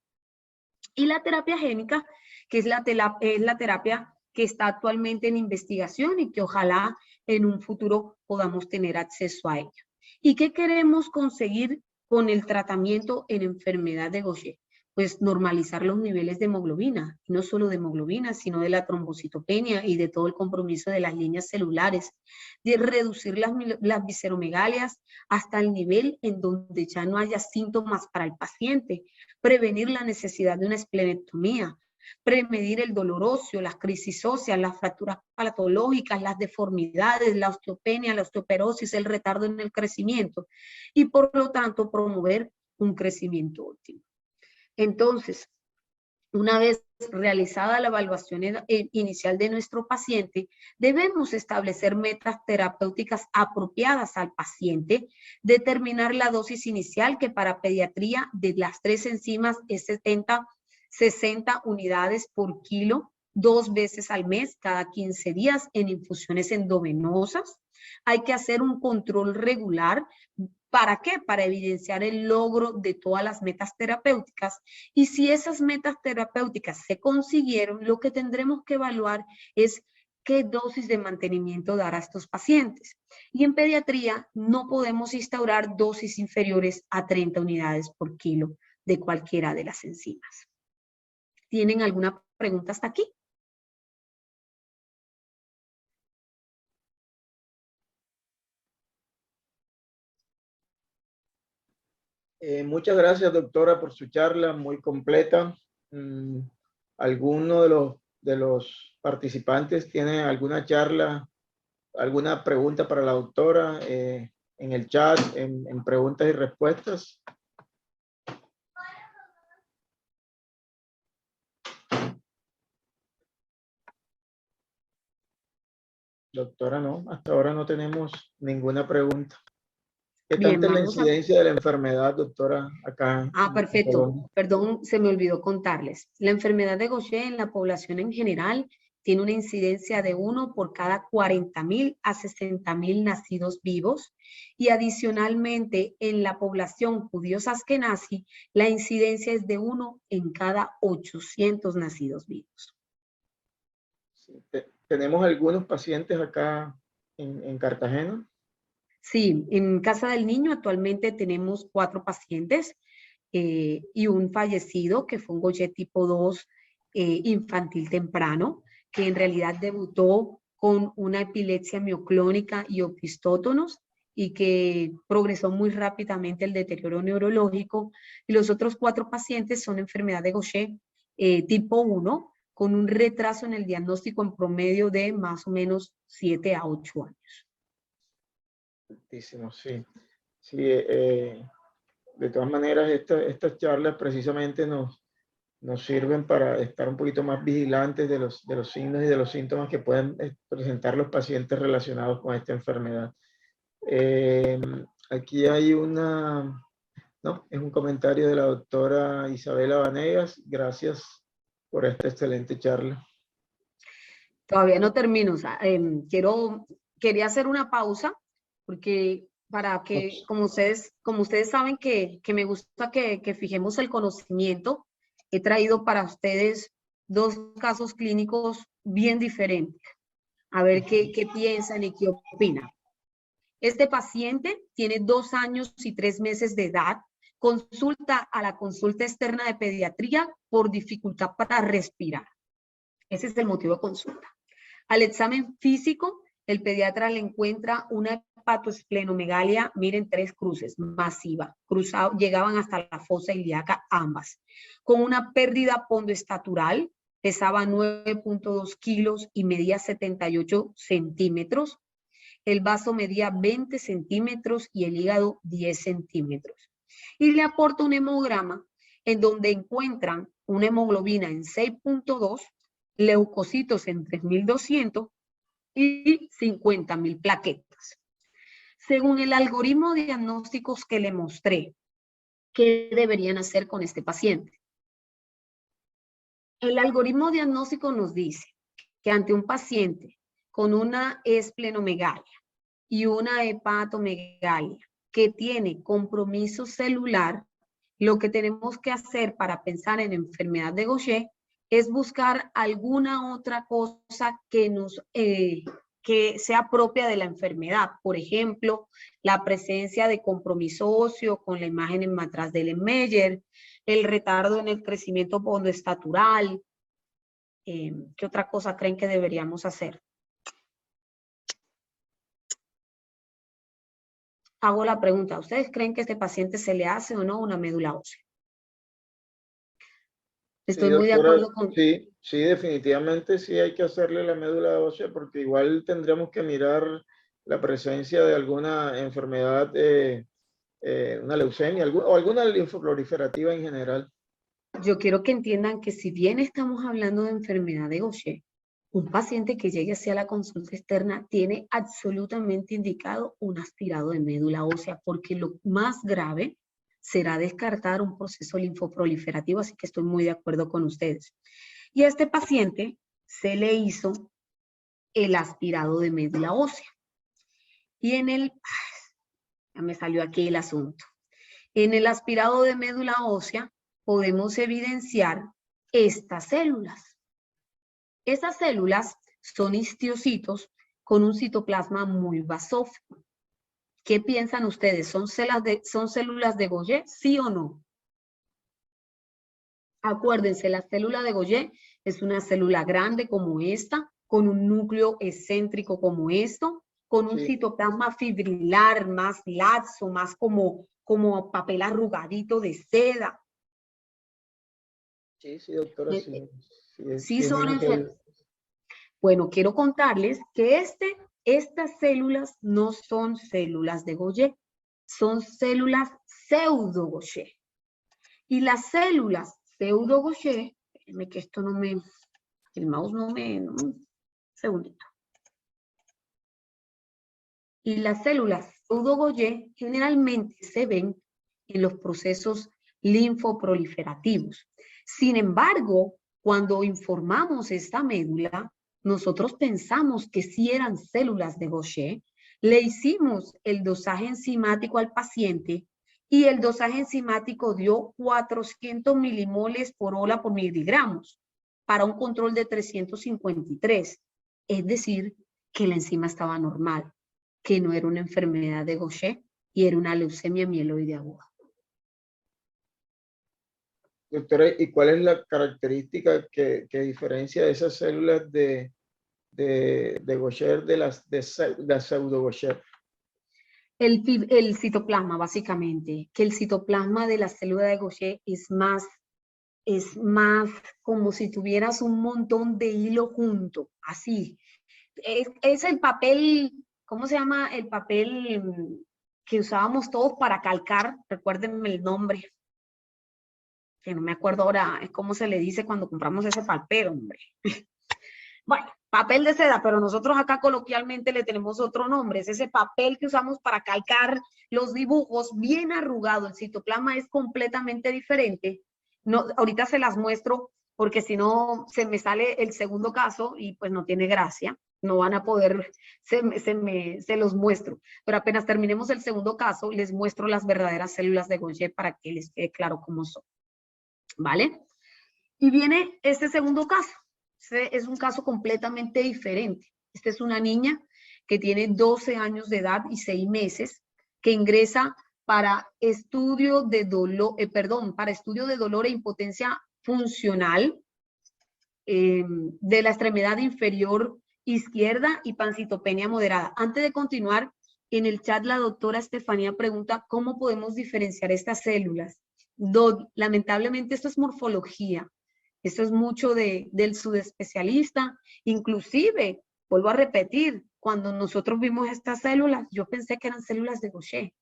Y la terapia génica, que es la terapia que está actualmente en investigación y que ojalá en un futuro podamos tener acceso a ella. ¿Y qué queremos conseguir con el tratamiento en enfermedad de Gaucher? pues normalizar los niveles de hemoglobina, y no solo de hemoglobina, sino de la trombocitopenia y de todo el compromiso de las líneas celulares, de reducir las visceromegalias hasta el nivel en donde ya no haya síntomas para el paciente, prevenir la necesidad de una esplenectomía, prevenir el dolor óseo, las crisis óseas, las fracturas patológicas, las deformidades, la osteopenia, la osteoporosis, el retardo en el crecimiento y por lo tanto promover un crecimiento óptimo. Entonces, una vez realizada la evaluación inicial de nuestro paciente, debemos establecer metas terapéuticas apropiadas al paciente, determinar la dosis inicial que para pediatría de las 3 enzimas es 60 unidades por kilo, 2 veces al mes, cada 15 días en infusiones endovenosas. Hay que hacer un control regular. ¿Para qué? Para evidenciar el logro de todas las metas terapéuticas. Y si esas metas terapéuticas se consiguieron, lo que tendremos que evaluar es qué dosis de mantenimiento dar a estos pacientes. Y en pediatría no podemos instaurar dosis inferiores a 30 unidades por kilo de cualquiera de las enzimas. ¿Tienen alguna pregunta hasta aquí? Muchas gracias, doctora, por su charla muy completa. ¿Alguno de los participantes tiene alguna charla, alguna pregunta para la doctora en el chat, en preguntas y respuestas? Doctora, no, hasta ahora no tenemos ninguna pregunta. ¿Qué tanta es la incidencia de la enfermedad, doctora, acá en Perfecto. Colombia? Perdón, se me olvidó contarles. La enfermedad de Gaucher en la población en general tiene una incidencia de 1 por cada 40.000 a 60.000 nacidos vivos, y adicionalmente en la población judíos askenazí la incidencia es de 1 en cada 800 nacidos vivos. Sí, tenemos algunos pacientes acá en Cartagena. Sí, en Casa del Niño actualmente tenemos 4 pacientes y un fallecido que fue un Gaucher tipo 2 infantil temprano, que en realidad debutó con una epilepsia mioclónica y opistótonos y que progresó muy rápidamente el deterioro neurológico. Y los otros 4 pacientes son enfermedad de Gaucher tipo 1, con un retraso en el diagnóstico en promedio de más o menos 7 a 8 años. Sí. Sí, de todas maneras, estas charlas precisamente nos sirven para estar un poquito más vigilantes de los signos y de los síntomas que pueden presentar los pacientes relacionados con esta enfermedad. Aquí hay es un comentario de la doctora Isabela Vanegas. Gracias por esta excelente charla. Todavía no termino, o sea, quería hacer una pausa porque para que, como ustedes saben que me gusta que fijemos el conocimiento, he traído para ustedes 2 casos clínicos bien diferentes. A ver qué piensan y qué opinan. Este paciente tiene 2 años y 3 meses de edad, consulta a la consulta externa de pediatría por dificultad para respirar. Ese es el motivo de consulta. Al examen físico, el pediatra le encuentra una hepatoesplenomegalia, miren, 3 cruces, masiva, llegaban hasta la fosa ilíaca ambas, con una pérdida pondoestatural, pesaba 9.2 kilos y medía 78 centímetros, el vaso medía 20 centímetros y el hígado 10 centímetros. Y le aporta un hemograma en donde encuentran una hemoglobina en 6.2, leucocitos en 3.200 y 50.000 plaquetas. Según el algoritmo de diagnósticos que le mostré, ¿qué deberían hacer con este paciente? El algoritmo diagnóstico nos dice que ante un paciente con una esplenomegalia y una hepatomegalia que tiene compromiso celular, lo que tenemos que hacer para pensar en enfermedad de Gaucher es buscar alguna otra cosa que nos que sea propia de la enfermedad. Por ejemplo, la presencia de compromiso óseo con la imagen en atrás del Meyer, el retardo en el crecimiento pondoestatural. ¿Qué otra cosa creen que deberíamos hacer? Hago la pregunta, ¿ustedes creen que a este paciente se le hace o no una médula ósea? Sí, Estoy muy de doctora, acuerdo con... sí, sí, definitivamente sí hay que hacerle la médula ósea porque igual tendríamos que mirar la presencia de alguna enfermedad, una leucemia o alguna linfoproliferativa en general. Yo quiero que entiendan que si bien estamos hablando de enfermedad de Gaucher, un paciente que llegue hacia la consulta externa tiene absolutamente indicado un aspirado de médula ósea, porque lo más grave será descartar un proceso linfoproliferativo, así que estoy muy de acuerdo con ustedes. Y a este paciente se le hizo el aspirado de médula ósea. Y en el, ya me salió aquí el asunto. En el aspirado de médula ósea podemos evidenciar estas células. Esas células son histiocitos con un citoplasma muy basófilo. ¿Qué piensan ustedes? ¿Son células de Gaucher? ¿Sí o no? Acuérdense, la célula de Gaucher es una célula grande como esta, con un núcleo excéntrico como esto, con un citoplasma fibrilar más laxo, más como papel arrugadito de seda. Sí, sí, doctora, sí. Sí son enfermedades. Bueno, quiero contarles que estas células no son células de Gaucher, son células pseudo-Gaucher. Y las células pseudo-Gaucher, espérenme que esto no me, el mouse no me, un segundito. Y las células pseudo-Gaucher generalmente se ven en los procesos linfoproliferativos. Sin embargo, cuando informamos esta médula, nosotros pensamos que sí eran células de Gaucher, le hicimos el dosaje enzimático al paciente y el dosaje enzimático dio 400 milimoles por hora por miligramos para un control de 353. Es decir, que la enzima estaba normal, que no era una enfermedad de Gaucher y era una leucemia mieloide aguda. Doctora, ¿y cuál es la característica que diferencia de esas células de Gaucher de las pseudo-Gaucher? El citoplasma, básicamente, que el citoplasma de la célula de Gaucher es más como si tuvieras un montón de hilo junto, así. Es el papel, ¿cómo se llama? El papel que usábamos todos para calcar, recuérdenme el nombre, que no me acuerdo ahora, es cómo se le dice cuando compramos ese papel, hombre. Bueno, papel de seda, pero nosotros acá coloquialmente le tenemos otro nombre, es ese papel que usamos para calcar los dibujos bien arrugado. El citoplasma es completamente diferente. No, ahorita se las muestro porque si no se me sale el segundo caso y pues no tiene gracia, no van a poder, se los muestro. Pero apenas terminemos el segundo caso, les muestro las verdaderas células de Gaucher para que les quede claro cómo son. ¿Vale? Y viene este segundo caso. Este es un caso completamente diferente. Esta es una niña que tiene 12 años de edad y 6 meses, que ingresa para estudio de dolor, para estudio de dolor e impotencia funcional de la extremidad inferior izquierda y pancitopenia moderada. Antes de continuar, en el chat la doctora Estefanía pregunta cómo podemos diferenciar estas células. Lamentablemente esto es morfología. Esto es mucho del subespecialista. Inclusive, vuelvo a repetir, cuando nosotros vimos estas células, yo pensé que eran células de Gaucher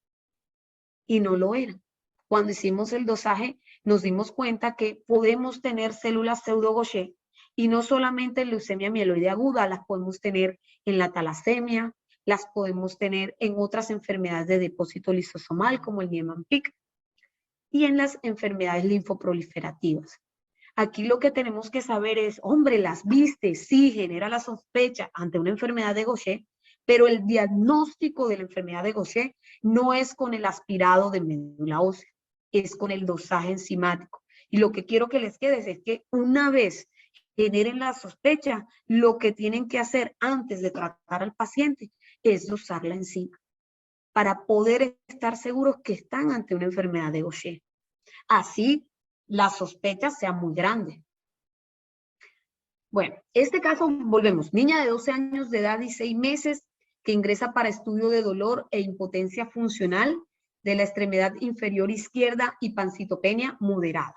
y no lo eran. Cuando hicimos el dosaje, nos dimos cuenta que podemos tener células pseudo-Gaucher y no solamente en leucemia mieloide aguda, las podemos tener en la talasemia, las podemos tener en otras enfermedades de depósito lisosomal como el Niemann-Pick y en las enfermedades linfoproliferativas. Aquí lo que tenemos que saber es, hombre, las viste, sí, genera la sospecha ante una enfermedad de Gaucher, pero el diagnóstico de la enfermedad de Gaucher no es con el aspirado de médula ósea, es con el dosaje enzimático. Y lo que quiero que les quede es que una vez generen la sospecha, lo que tienen que hacer antes de tratar al paciente es usar la enzima para poder estar seguros que están ante una enfermedad de Gaucher. Así, la sospecha sea muy grande. Bueno, este caso, volvemos. Niña de 12 años de edad y 6 meses que ingresa para estudio de dolor e impotencia funcional de la extremidad inferior izquierda y pancitopenia moderada.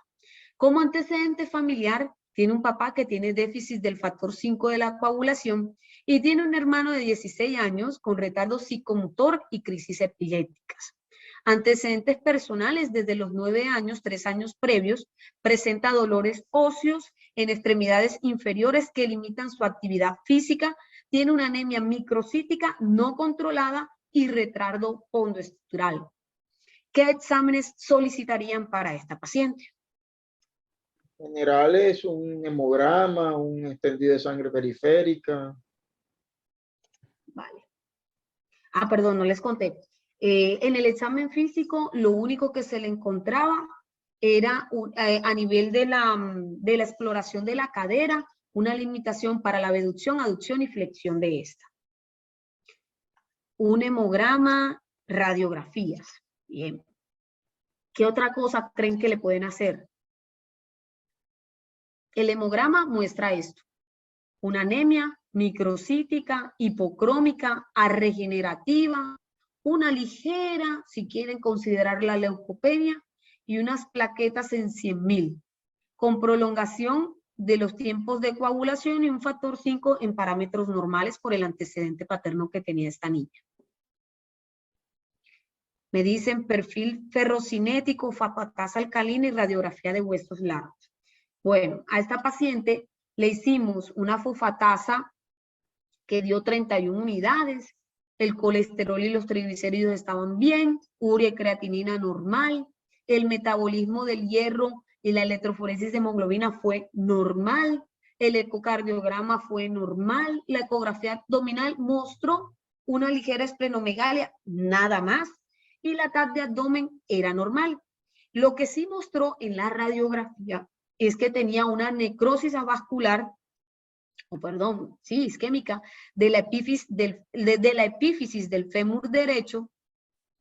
Como antecedente familiar, tiene un papá que tiene déficit del factor 5 de la coagulación y tiene un hermano de 16 años con retardo psicomotor y crisis epilépticas. Antecedentes personales desde los 9 años, 3 años previos, presenta dolores óseos en extremidades inferiores que limitan su actividad física, tiene una anemia microcítica no controlada y retardo pondoestructural. ¿Qué exámenes solicitarían para esta paciente? En general es un hemograma, un extendido de sangre periférica. Vale. Ah, perdón, no les conté. En el examen físico, lo único que se le encontraba era a nivel de la exploración de la cadera, una limitación para la abducción, aducción y flexión de esta. Un hemograma, radiografías. Bien. ¿Qué otra cosa creen que le pueden hacer? El hemograma muestra esto. Una anemia microcítica, hipocrómica, arregenerativa, una ligera, si quieren considerar la leucopenia, y unas plaquetas en 100.000, con prolongación de los tiempos de coagulación y un factor 5 en parámetros normales por el antecedente paterno que tenía esta niña. Me dicen perfil ferrocinético, fosfatasa alcalina y radiografía de huesos largos. Bueno, a esta paciente le hicimos una fosfatasa que dio 31 unidades, el colesterol y los triglicéridos estaban bien, urea y creatinina normal, el metabolismo del hierro y la electroforesis de hemoglobina fue normal, el ecocardiograma fue normal, la ecografía abdominal mostró una ligera esplenomegalia, nada más, y la TAC de abdomen era normal. Lo que sí mostró en la radiografía es que tenía una necrosis avascular, isquémica, de la epífisis del fémur derecho,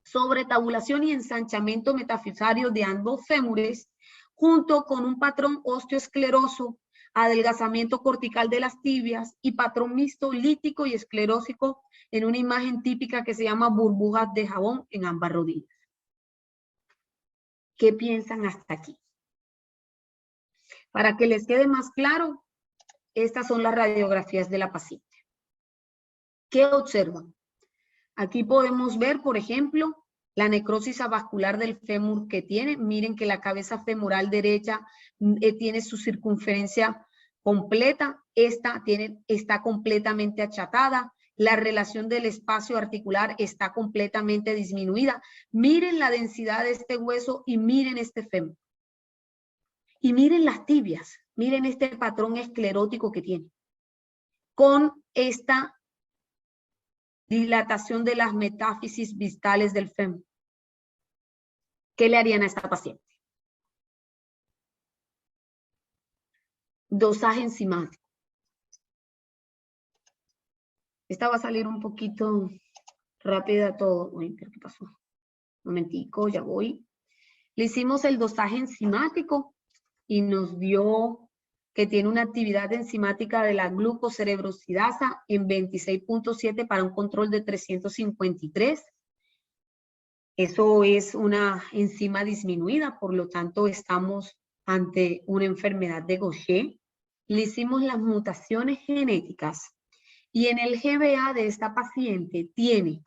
sobre tabulación y ensanchamiento metafisario de ambos fémures, junto con un patrón osteoescleroso, adelgazamiento cortical de las tibias y patrón mixto lítico y esclerósico en una imagen típica que se llama burbujas de jabón en ambas rodillas. ¿Qué piensan hasta aquí? Para que les quede más claro, estas son las radiografías de la paciente. ¿Qué observan? Aquí podemos ver, por ejemplo, la necrosis avascular del fémur que tiene. Miren que la cabeza femoral derecha tiene su circunferencia completa. Esta está completamente achatada. La relación del espacio articular está completamente disminuida. Miren la densidad de este hueso y miren este fémur. Y miren las tibias. Miren este patrón esclerótico que tiene. Con esta dilatación de las metáfisis distales del fémur. ¿Qué le harían a esta paciente? Dosaje enzimático. Esta va a salir un poquito rápida todo. Uy, ¿qué pasó? Un momentico, ya voy. Le hicimos el dosaje enzimático y nos dio que tiene una actividad enzimática de la glucocerebrosidasa en 26.7 para un control de 353. Eso es una enzima disminuida, por lo tanto estamos ante una enfermedad de Gaucher. Le hicimos las mutaciones genéticas y en el GBA de esta paciente tiene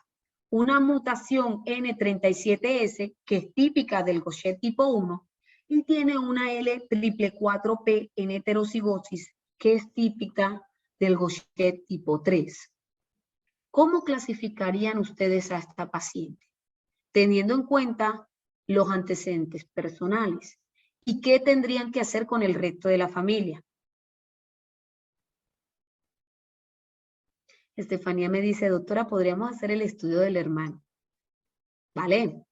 una mutación N37S que es típica del Gaucher tipo 1 y tiene una L444P en heterocigosis que es típica del Gaucher tipo 3. ¿Cómo clasificarían ustedes a esta paciente? Teniendo en cuenta los antecedentes personales. ¿Y qué tendrían que hacer con el resto de la familia? Estefanía me dice, doctora, podríamos hacer el estudio del hermano. Vale.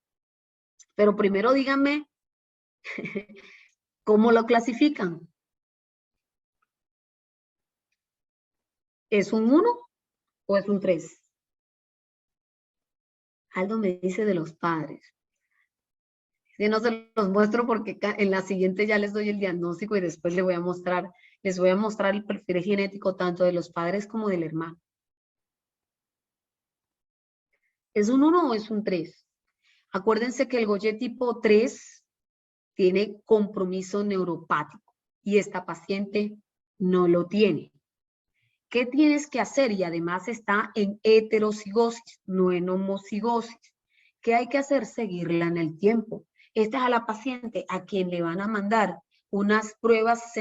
Pero primero díganme cómo lo clasifican. ¿Es un 1 o es un 3? Aldo me dice de los padres. Que no se los muestro porque en la siguiente ya les doy el diagnóstico y después les voy a mostrar el perfil genético tanto de los padres como del hermano. ¿Es un 1 o es un 3? Acuérdense que el Gaucher tipo 3 tiene compromiso neuropático y esta paciente no lo tiene. ¿Qué tienes que hacer? Y además está en heterocigosis, no en homocigosis. ¿Qué hay que hacer? Seguirla en el tiempo. Esta es a la paciente a quien le van a mandar unas pruebas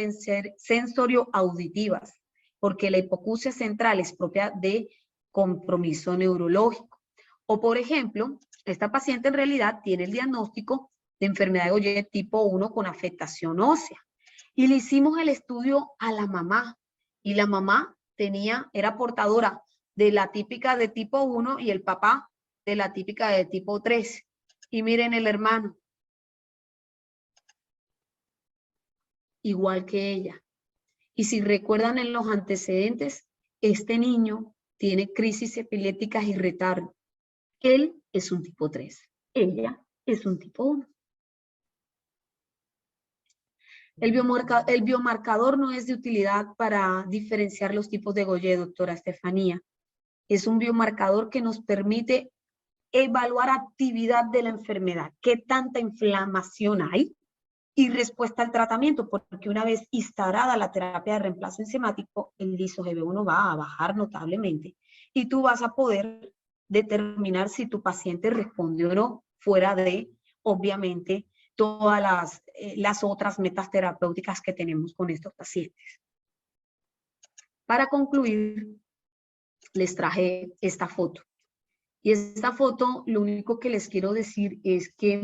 sensorio-auditivas, porque la hipoacusia central es propia de compromiso neurológico. O por ejemplo, esta paciente en realidad tiene el diagnóstico de enfermedad de Gaucher tipo 1 con afectación ósea. Y le hicimos el estudio a la mamá. Y la mamá era portadora de la típica de tipo 1 y el papá de la típica de tipo 3. Y miren el hermano. Igual que ella. Y si recuerdan en los antecedentes, este niño tiene crisis epilépticas y retardo. Él es un tipo 3. Ella es un tipo 1. El biomarcador no es de utilidad para diferenciar los tipos de Gaucher, doctora Estefanía. Es un biomarcador que nos permite evaluar actividad de la enfermedad, qué tanta inflamación hay y respuesta al tratamiento, porque una vez instaurada la terapia de reemplazo enzimático, el liso-GB1 va a bajar notablemente y tú vas a poder determinar si tu paciente responde o no, fuera de, obviamente, todas las otras metas terapéuticas que tenemos con estos pacientes. Para concluir, les traje esta foto. Y esta foto, lo único que les quiero decir es que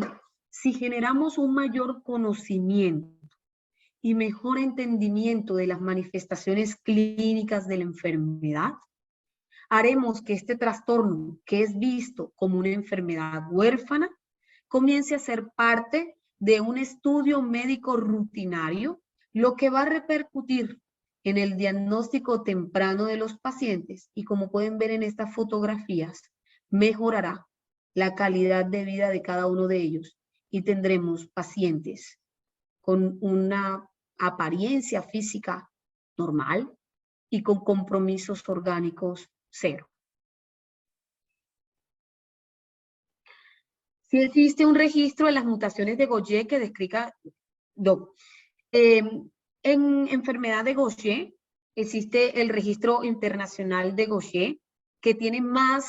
si generamos un mayor conocimiento y mejor entendimiento de las manifestaciones clínicas de la enfermedad, haremos que este trastorno, que es visto como una enfermedad huérfana, comience a ser parte de un estudio médico rutinario, lo que va a repercutir en el diagnóstico temprano de los pacientes y, como pueden ver en estas fotografías, mejorará la calidad de vida de cada uno de ellos y tendremos pacientes con una apariencia física normal y con compromisos orgánicos cero. Si existe un registro de las mutaciones de Gaucher que describa, en enfermedad de Gaucher existe el registro internacional de Gaucher que tiene más,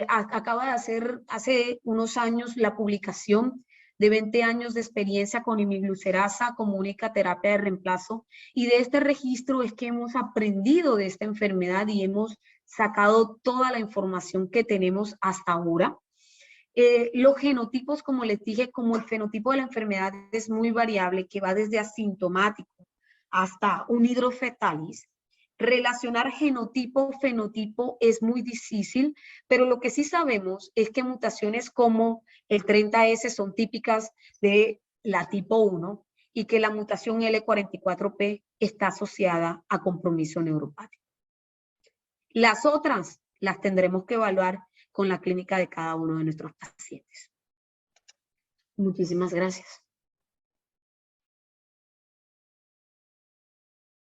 acaba de hacer hace unos años la publicación de 20 años de experiencia con imiglucerasa como única terapia de reemplazo, y de este registro es que hemos aprendido de esta enfermedad y hemos sacado toda la información que tenemos hasta ahora. Los genotipos, como les dije, como el fenotipo de la enfermedad es muy variable, que va desde asintomático hasta un hidrofetalis, relacionar genotipo-fenotipo es muy difícil, pero lo que sí sabemos es que mutaciones como el 30S son típicas de la tipo 1 y que la mutación L44P está asociada a compromiso neuropático. Las otras las tendremos que evaluar con la clínica de cada uno de nuestros pacientes. Muchísimas gracias.